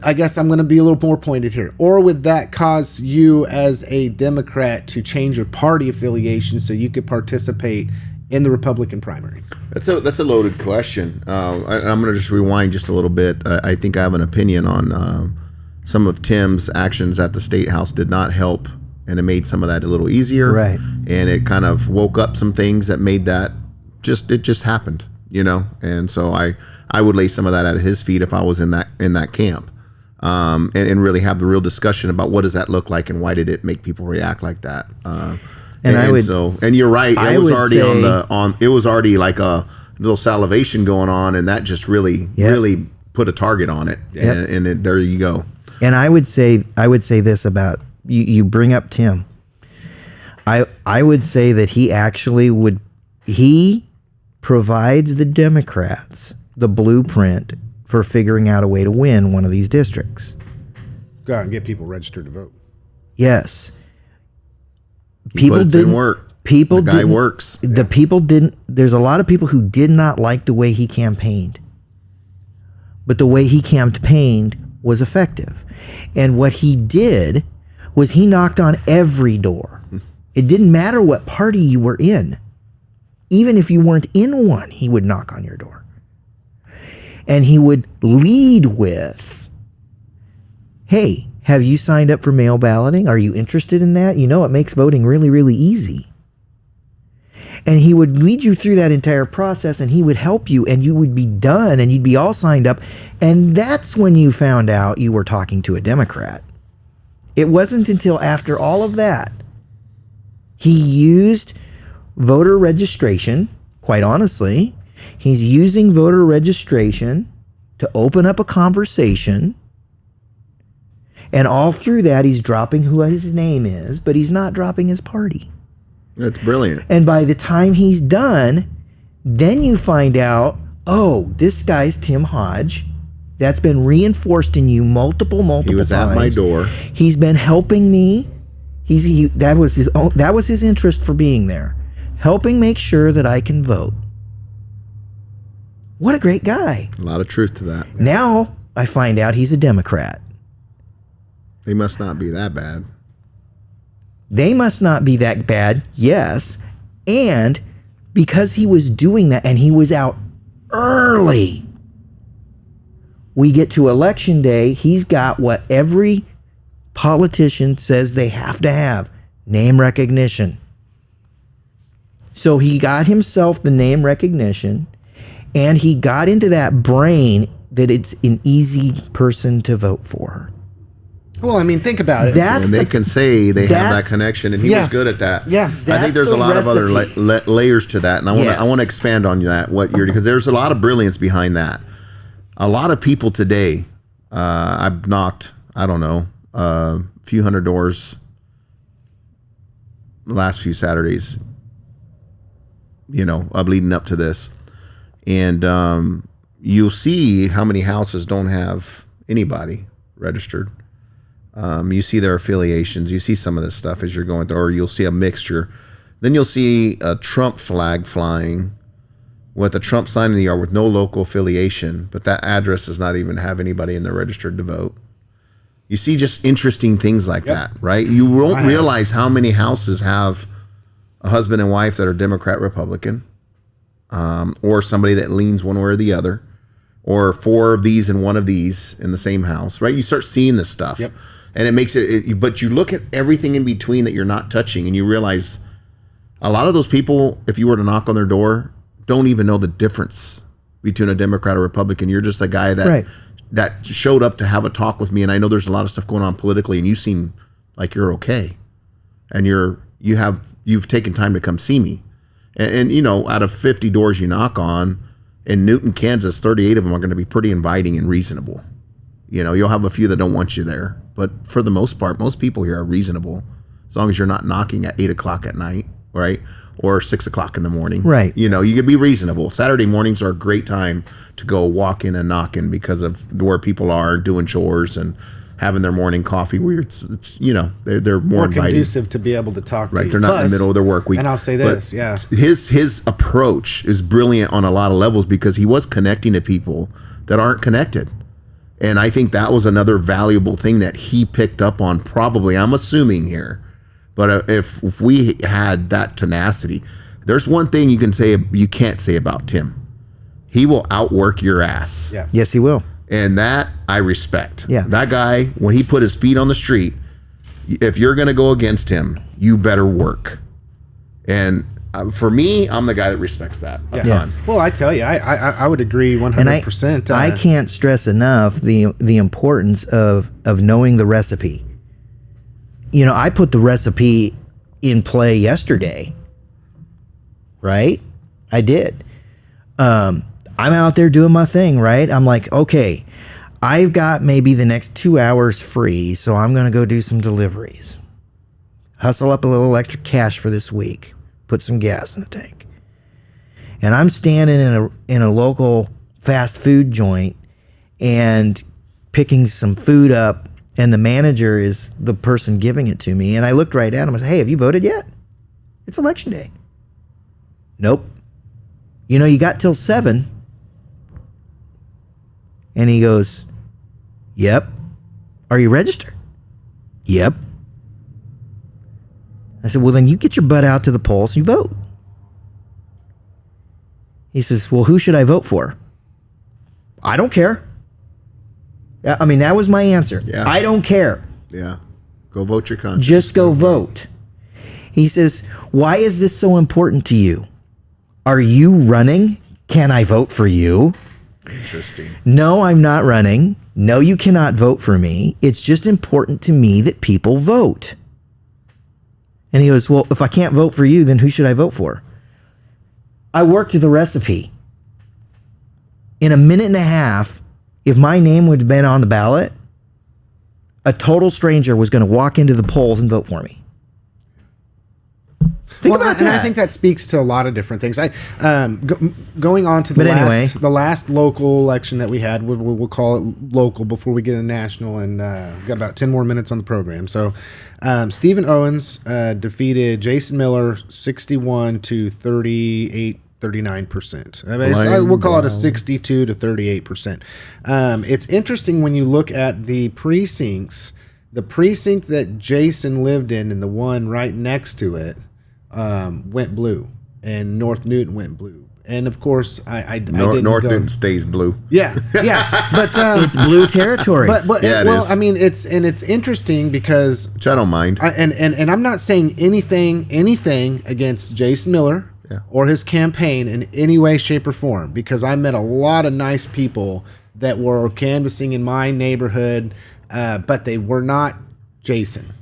I guess I'm gonna be a little more pointed here. Or would that cause you as a Democrat to change your party affiliation so you could participate in the Republican primary? That's a loaded question. I'm going to just rewind just a little bit. I think I have an opinion on some of Tim's actions at the State House did not help, and it made some of that a little easier. Right. And it kind of woke up some things that made that it just happened, you know. And so I would lay some of that at his feet if I was in that camp, and really have the real discussion about what does that look like and why did it make people react like that. And you're right. It was already it was already like a little salivation going on, and that just really put a target on it. Yep. And there you go. And I would say this about you bring up Tim. I would say that he provides the Democrats the blueprint for figuring out a way to win one of these districts. Go out and get people registered to vote. Yes. People puts in work. People the guy didn't, works. The people didn't. There's a lot of people who did not like the way he campaigned, but the way he campaigned was effective. And what he did was he knocked on every door. It didn't matter what party you were in. Even if you weren't in one, he would knock on your door. And he would lead with, hey, have you signed up for mail balloting? Are you interested in that? You know, it makes voting really, really easy. And he would lead you through that entire process, and he would help you, and you would be done, and you'd be all signed up. And that's when you found out you were talking to a Democrat. It wasn't until after all of that, he used voter registration, quite honestly. He's using voter registration to open up a conversation. And all through that, he's dropping who his name is, but he's not dropping his party. That's brilliant. And by the time he's done, then you find out, oh, this guy's Tim Hodge. That's been reinforced in you multiple times. He was at my door. He's been helping me. That was his interest for being there, helping make sure that I can vote. What a great guy. A lot of truth to that. Now I find out he's a Democrat. They must not be that bad. They must not be that bad, yes. And because he was doing that and he was out early, we get to election day, he's got what every politician says they have to have, name recognition. So he got himself the name recognition, and he got into that brain that it's an easy person to vote for. Well, I mean, think about it. And they can say they have that connection, and he was good at that. Yeah, I think there's a lot of other layers to that, and I want to expand on that. Because there's a lot of brilliance behind that. A lot of people today, I've knocked, I don't know, a few hundred doors the last few Saturdays, leading up to this, and you'll see how many houses don't have anybody registered. You see their affiliations. You see some of this stuff as you're going through, or you'll see a mixture. Then you'll see a Trump flag flying with a Trump sign in the yard with no local affiliation, but that address does not even have anybody in there registered to vote. You see just interesting things like that, right? You won't realize how many houses have a husband and wife that are Democrat, Republican, or somebody that leans one way or the other, or 4 of these and 1 of these in the same house, right? You start seeing this stuff. Yep. And it makes but you look at everything in between that you're not touching, and you realize a lot of those people, if you were to knock on their door, don't even know the difference between a Democrat or Republican. You're just a guy that showed up to have a talk with me, and I know there's a lot of stuff going on politically, and you seem like you're okay, and you've taken time to come see me, and out of 50 doors you knock on in Newton, Kansas, 38 of them are going to be pretty inviting and reasonable. You'll have a few that don't want you there, but for the most part, most people here are reasonable, as long as you're not knocking at 8 o'clock at night, right? Or 6 o'clock in the morning. Right. You can be reasonable. Saturday mornings are a great time to go walking and knocking because of where people are doing chores and having their morning coffee where they're more inviting. Conducive to be able to talk to you. They're not in the middle of their work week. And I'll say this, his approach is brilliant on a lot of levels because he was connecting to people that aren't connected. And I think that was another valuable thing that he picked up on, probably, I'm assuming here. But if we had that tenacity, there's one thing you can't say about Tim. He will outwork your ass. Yeah. Yes, he will. And that I respect. Yeah. That guy, when he put his feet on the street, if you're going to go against him, you better work. And for me, I'm the guy that respects that a ton. Well, I tell you, I would agree 100%. And I can't stress enough the importance of knowing the recipe. I put the recipe in play yesterday, right? I did. I'm out there doing my thing, right? I'm like, okay, I've got maybe the next 2 hours free, so I'm going to go do some deliveries. Hustle up a little extra cash for this week. Put some gas in the tank. And I'm standing in a local fast food joint and picking some food up, and the manager is the person giving it to me. And I looked right at him and said, hey, have you voted yet? It's election day. Nope. You know, you got till 7. And he goes, yep. Are you registered? Yep. I said, well, then you get your butt out to the polls and you vote. He says, well, who should I vote for? I don't care. I mean, that was my answer. Yeah. I don't care. Yeah. Go vote your conscience. Just go vote. He says, why is this so important to you? Are you running? Can I vote for you? Interesting. No, I'm not running. No, you cannot vote for me. It's just important to me that people vote. And he goes, well, if I can't vote for you, then who should I vote for? I worked the recipe. In a minute and a half, if my name would have been on the ballot, a total stranger was going to walk into the polls and vote for me. Think about that. And I think that speaks to a lot of different things. Going on to the last local election that we had, we'll call it local before we get into national, and we've got about 10 more minutes on the program. So Stephen Owens defeated Jason Miller 61 to 39%. We'll call it a 62 to 38%. It's interesting when you look at the precincts. The precinct that Jason lived in and the one right next to it went blue, and North Newton went blue. And of course, I didn't North go. Newton stays blue. Yeah, but it's blue territory. But yeah, well, is. I mean, it's interesting because Which I don't mind. and I'm not saying anything against Jason Miller or his campaign in any way, shape, or form, because I met a lot of nice people that were canvassing in my neighborhood, but they were not Jason.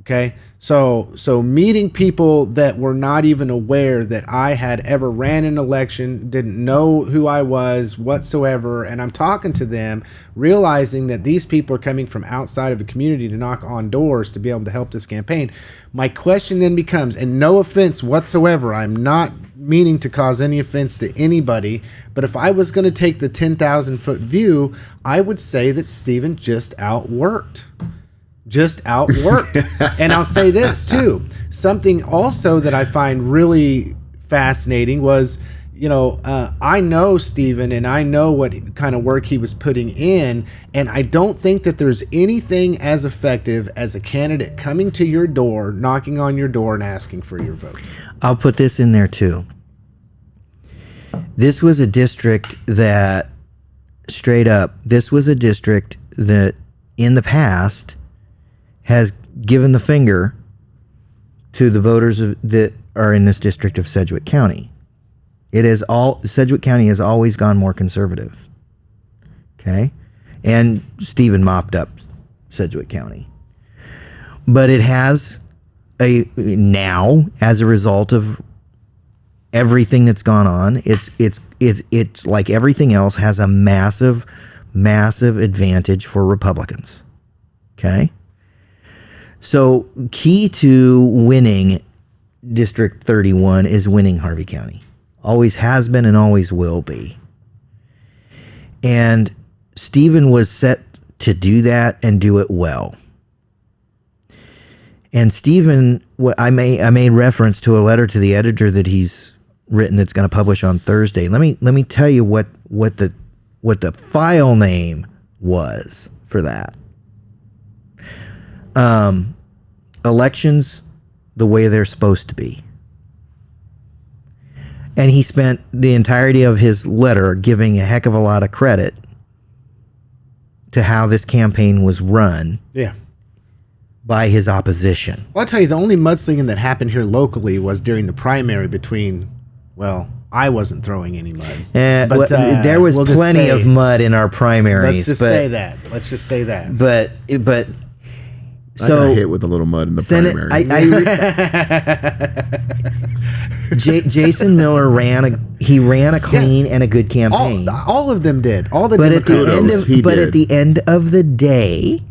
Okay, so meeting people that were not even aware that I had ever ran an election, didn't know who I was whatsoever, and I'm talking to them, realizing that these people are coming from outside of the community to knock on doors to be able to help this campaign. My question then becomes, and no offense whatsoever, I'm not meaning to cause any offense to anybody, but if I was going to take the 10,000-foot view, I would say that Stephen just outworked. And I'll say this too. Something also that I find really fascinating was, I know Stephen and I know what kind of work he was putting in, and I don't think that there's anything as effective as a candidate coming to your door, knocking on your door and asking for your vote. I'll put this in there too. This was a district that, straight up, in the past has given the finger to the voters that are in this district of Sedgwick County. Sedgwick County has always gone more conservative. Okay? And Stephen mopped up Sedgwick County. But it has now, as a result of everything that's gone on, it's like everything else, has a massive advantage for Republicans. Okay? So key to winning District 31 is winning Harvey County. Always has been and always will be. And Stephen was set to do that and do it well. And Stephen, I made reference to a letter to the editor that he's written that's going to publish on Thursday. Let me tell you what the file name was for that. Elections the way they're supposed to be. And he spent the entirety of his letter giving a heck of a lot of credit to how this campaign was run. Yeah. By his opposition. Well, I'll tell you, the only mudslinging that happened here locally was during the primary between, well, I wasn't throwing any mud. But there was plenty of mud in our primaries. Let's just say that. But I got hit with a little mud in the primary. Jason Miller ran a clean and a good campaign. All of them did. All the but Democrats. at the end of the day,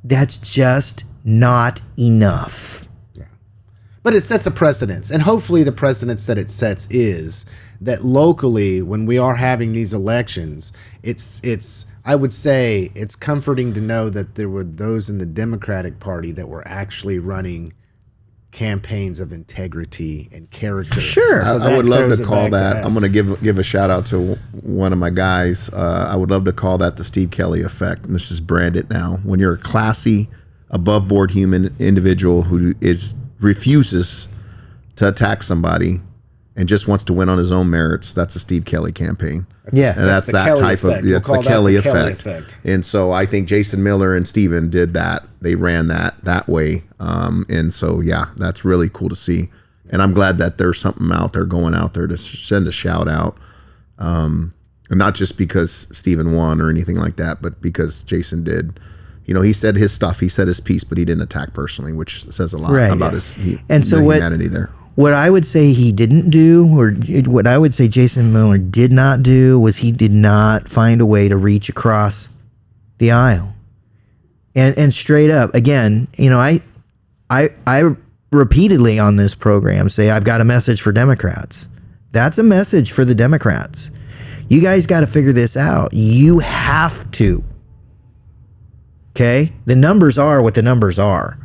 that's just not enough. Yeah. But it sets a precedence, and hopefully the precedence that it sets is that locally, when we are having these elections, it's I would say it's comforting to know that there were those in the Democratic Party that were actually running campaigns of integrity and character. Sure. So I would love throws to it call back to that. I'm us. going to give a shout out to one of my guys. I would love to call that the Steve Kelly effect. And let's just brand it now. When you're a classy, above board human individual who refuses to attack somebody and just wants to win on his own merits, that's a Steve Kelly campaign. Yeah. And that's the that Kelly type effect. of, that's We'll the call Kelly that the Kelly effect. effect. And so I think Jason Miller and Steven did that. They ran that way. And so, yeah, that's really cool to see. And I'm glad that there's something out there going out there to send a shout out. And not just because Steven won or anything like that, but because Jason did. You know, he said his stuff, he said his piece, but he didn't attack personally, which says a lot about humanity there. What I would say he didn't do, or what I would say Jason Miller did not do, was he did not find a way to reach across the aisle. And straight up, again, you know, I repeatedly on this program say I've got a message for Democrats. That's a message for the Democrats. You guys got to figure this out. You have to. Okay? The numbers are what the numbers are.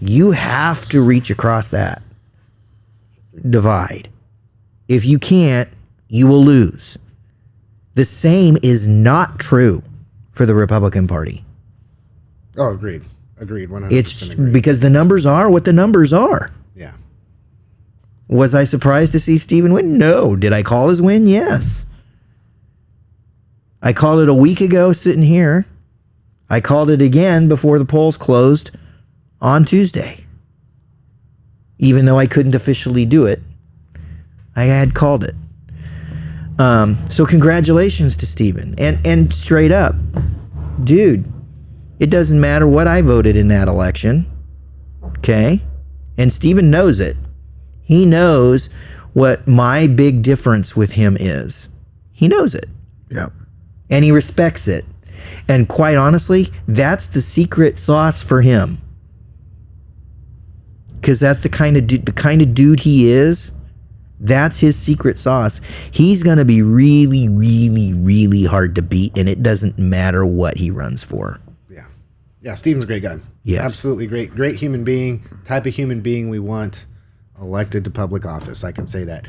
You have to reach across that divide. If you can't, you will lose. The same is not true for the Republican Party. Oh, agreed. 100% It's agreed. because the numbers are what the numbers are. Yeah. Was I surprised to see Steven win? No. Did I call his win? Yes. I called it a week ago sitting here. I called it again before the polls closed on Tuesday. Even though I couldn't officially do it, I had called it. So congratulations to Steven. And straight up, dude, it doesn't matter what I voted in that election. Okay? And Steven knows it. He knows what my big difference with him is. He knows it. Yeah. And he respects it. And quite honestly, that's the secret sauce for him. Because that's the kind of dude he is. That's his secret sauce. He's going to be really, really, really hard to beat, and it doesn't matter what he runs for. Yeah. Yeah, Steven's a great guy. Yes. Absolutely great human being, type of human being we want elected to public office. I can say that.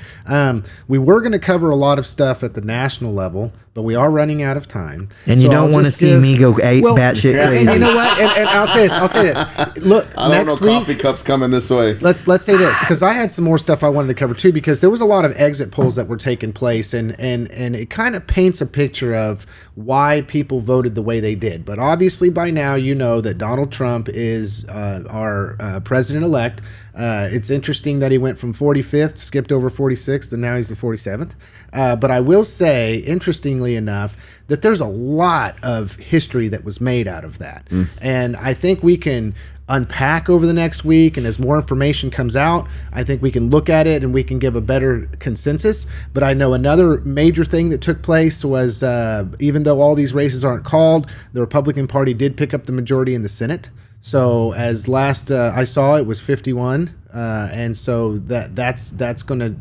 We were going to cover a lot of stuff at the national level, but we are running out of time. And you don't want to see me go batshit crazy. And you know what? And I'll say this. Look, I don't next know week, coffee cups coming this way. Let's say this, because I had some more stuff I wanted to cover too, because there was a lot of exit polls that were taking place, and it kind of paints a picture of why people voted the way they did. But obviously by now you know that Donald Trump is our president-elect. It's interesting that he went from 45th, skipped over 46th, and now he's the 47th. But I will say, interestingly enough, that there's a lot of history that was made out of that. And I think we can unpack over the next week, and as more information comes out, I think we can look at it and we can give a better consensus. But I know another major thing that took place was, even though all these races aren't called, the Republican Party did pick up the majority in the Senate. So as last I saw, it was 51, and so that's going to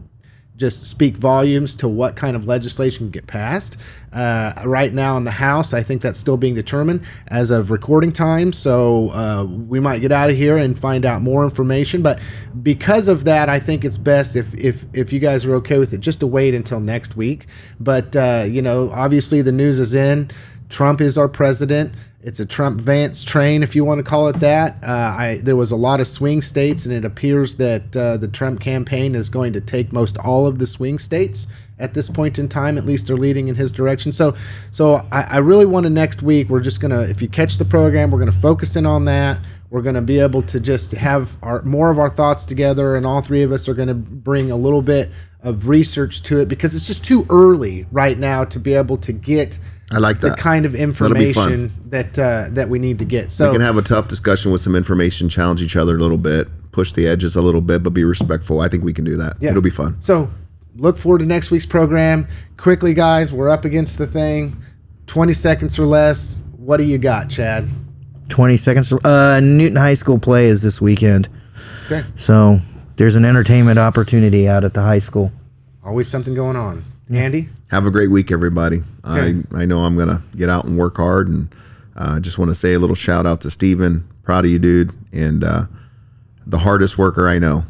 just speak volumes to what kind of legislation can get passed. Right now in the House, I think that's still being determined as of recording time. So we might get out of here and find out more information. But because of that, I think it's best if you guys are okay with it, just to wait until next week. But obviously the news is in. Trump is our president. It's a Trump-Vance train, if you want to call it that. There was a lot of swing states, and it appears that the Trump campaign is going to take most all of the swing states at this point in time. At least they're leading in his direction. So I really want to next week, we're just going to, if you catch the program, we're going to focus in on that. We're going to be able to just have more of our thoughts together, and all three of us are going to bring a little bit of research to it, because it's just too early right now to be able to get I like that. the kind of information that we need to get. So we can have a tough discussion with some information, challenge each other a little bit, push the edges a little bit, but be respectful. I think we can do that. Yeah. It'll be fun. So look forward to next week's program. Quickly, guys, we're up against the thing. 20 seconds or less. What do you got, Chad? 20 seconds. Newton High School play is this weekend. Okay. So there's an entertainment opportunity out at the high school. Always something going on. Andy? Have a great week, everybody. Okay. I know I'm going to get out and work hard, and just want to say a little shout out to Steven. Proud of you, dude. And the hardest worker I know.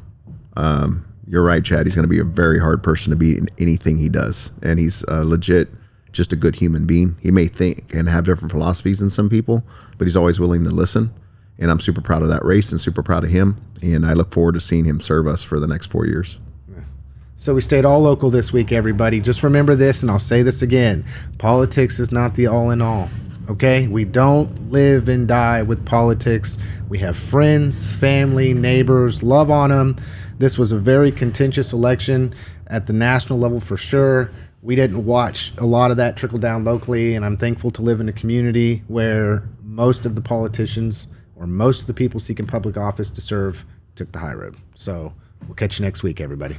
You're right, Chad. He's going to be a very hard person to beat in anything he does. And he's legit just a good human being. He may think and have different philosophies than some people, but he's always willing to listen. And I'm super proud of that race and super proud of him. And I look forward to seeing him serve us for the next 4 years. So we stayed all local this week, everybody. Just remember this, and I'll say this again. Politics is not the all in all, okay? We don't live and die with politics. We have friends, family, neighbors, love on them. This was a very contentious election at the national level for sure. We didn't watch a lot of that trickle down locally, and I'm thankful to live in a community where most of the politicians or most of the people seeking public office to serve took the high road. So we'll catch you next week, everybody.